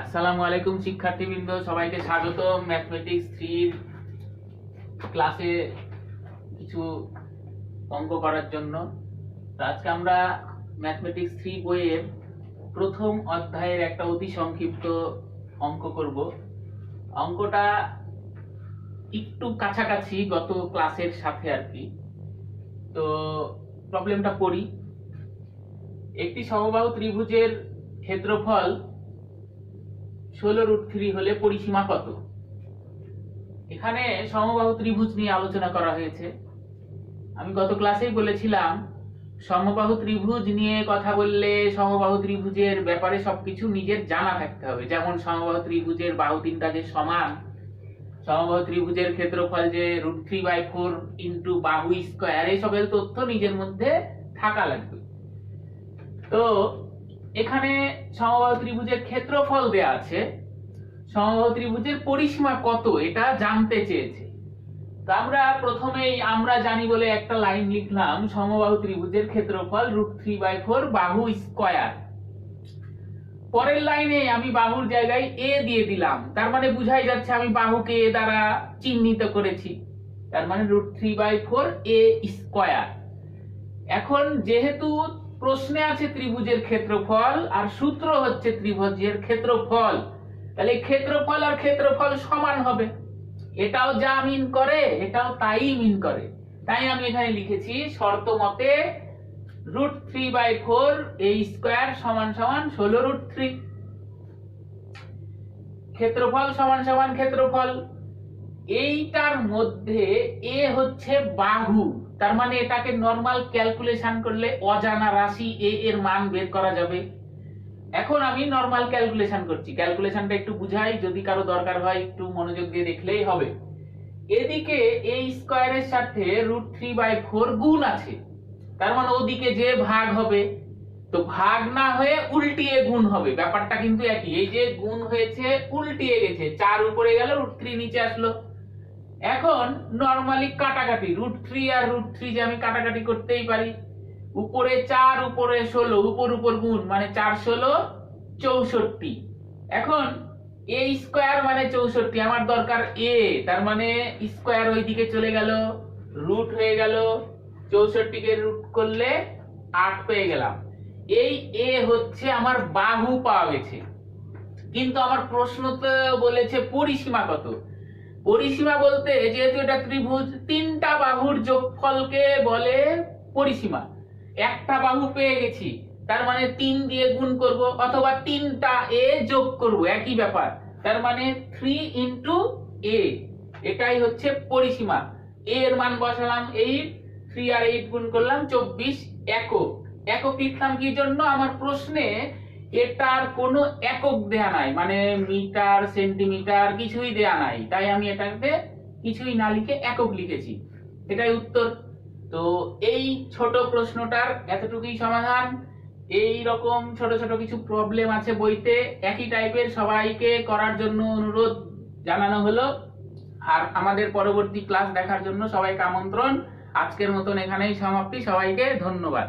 আসসালামু আলাইকুম শিক্ষার্থীবৃন্দ, সবাইকে স্বাগত ম্যাথমেটিক্স 3 ক্লাসে কিছু অঙ্ক করার জন্য। তো আজকে আমরা ম্যাথমেটিক্স 3 বইয়ের প্রথম অধ্যায়ের একটা অতি সংক্ষিপ্ত অঙ্ক করব। অঙ্কটা একটু কাছাকাছি গত ক্লাসের সাথে আর কি। তো প্রবলেমটা পড়ি। একটি সমবাহু ত্রিভুজের ক্ষেত্রফল 16√3 হলে পরিসীমা কত? এখানে সমবাহু ত্রিভুজ নিয়ে আলোচনা করা হয়েছে। আমি গত ক্লাসেই বলেছিলাম সমবাহু ত্রিভুজ নিয়ে কথা বললে সমবাহু ত্রিভুজের ব্যাপারে সবকিছু নিজের জানা থাকতে হবে। যেমন সমবাহু ত্রিভুজের বাহু তিনটা যে সমান, সমবাহু ত্রিভুজের ক্ষেত্রফল যে √3/4 ইন্টু বাহু স্কয়ার, এইসবের তথ্য নিজের মধ্যে থাকা লাগবে। তো এখানে সমবাহু ত্রিভুজের ক্ষেত্রফল দেয়া আছে, সমবাহু ত্রিভুজের পরিসীমা কত এটা জানতে চেয়েছে। তো আমরা প্রথমেই আমরা জানি বলে একটা লাইন লিখলাম, সমবাহু ত্রিভুজের ক্ষেত্রফল √3/4 বাহু স্কয়ার। পরের লাইনে আমি বাহুর জায়গায় a দিয়ে দিলাম, তার মানে বুঝাই যাচ্ছে আমি বাহুকে a দ্বারা চিহ্নিত করেছি, তার মানে √3/4 a স্কয়ার। এখন যেহেতু প্রশ্নে আছে ত্রিভুজের ক্ষেত্রফল আর সূত্র হচ্ছে ত্রিভুজের ক্ষেত্রফল, তাহলে ক্ষেত্রফল আর ক্ষেত্রফল সমান হবে। এটাও যা মিন করে এটাও তাই মিন করে। তাই আমি এখানে লিখেছি শর্ত মতে √3/4 a স্কয়ার সমান সমান 16√3। ক্ষেত্রফল সমান সমান ক্ষেত্রফল। এইটার মধ্যে a হচ্ছে বাহু, তার মানে এটাকে নরমাল ক্যালকুলেশন করলে অজানা রাশি a এর মান বের করা যাবে। এখন আমি নরমাল ক্যালকুলেশন করছি, ক্যালকুলেশনটা একটু বুঝাই, যদি কারো দরকার হয় একটু মনোযোগ দিয়ে দেখলেই হবে। এদিকে a স্কয়ারের সাথে √3/4 গুণ আছে, তার মানে ওদিকে যে ভাগ হবে, তো ভাগ না হয়ে উল্টিয়ে গুণ হবে। ব্যাপারটা কিন্তু একই, এই যে গুণ হয়েছে উল্টিয়ে গেছে, 4 উপরে গেল √3 নিচে আসলো। এখন নরমালি কাটাকাটি, √3 আর √3 যে আমি কাটাকাটি করতেই পারি। উপরে 4 উপরে 16, উপর উপর গুণ মানে 4 16 64। এখন a স্কয়ার মানে 64, আমার দরকার a, তার মানে স্কয়ার ওইদিকে চলে গেল, রুট হয়ে গেল, 64 কে রুট করলে 8 পেয়ে গেলাম। এই a হচ্ছে আমার বাহু পাওয়া গেছে, কিন্তু আমার প্রশ্ন তো বলেছে পরিসীমা কত। পরিসীমা বলতে যেহেতু এটা ত্রিভুজ, তিনটা বাহুর যোগফলকে বলে পরিসীমা। একটা বাহু পেয়ে গেছি, তার মানে 3 দিয়ে গুণ করব অথবা তিনটা a যোগ করব, একই ব্যাপার। তার মানে 3 ইনটু a, এটাই হচ্ছে পরিসীমা। a এর মান বসালাম 8, 3 আর 8 গুণ করলাম 24 একক। একক লিখলাম কি জন্য, আমার প্রশ্নে এটার কোনো একক দেয়া নাই, মানে মিটার সেন্টিমিটার কিছুই দেয়া নাই, তাই আমি এটাকে কিছুই না লিখে একক লিখেছি, এটাই উত্তর। তো এই ছোট প্রশ্নটার এতটুকুই সমাধান। এই রকম ছোট ছোট কিছু প্রবলেম আছে বইতে, একই টাইপের, সবাইকে করার জন্য অনুরোধ জানানো হলো। আর আমাদের পরবর্তী ক্লাস দেখার জন্য সবাইকে আমন্ত্রণ। আজকের মতন এখানেই সমাপ্তি, সবাইকে ধন্যবাদ।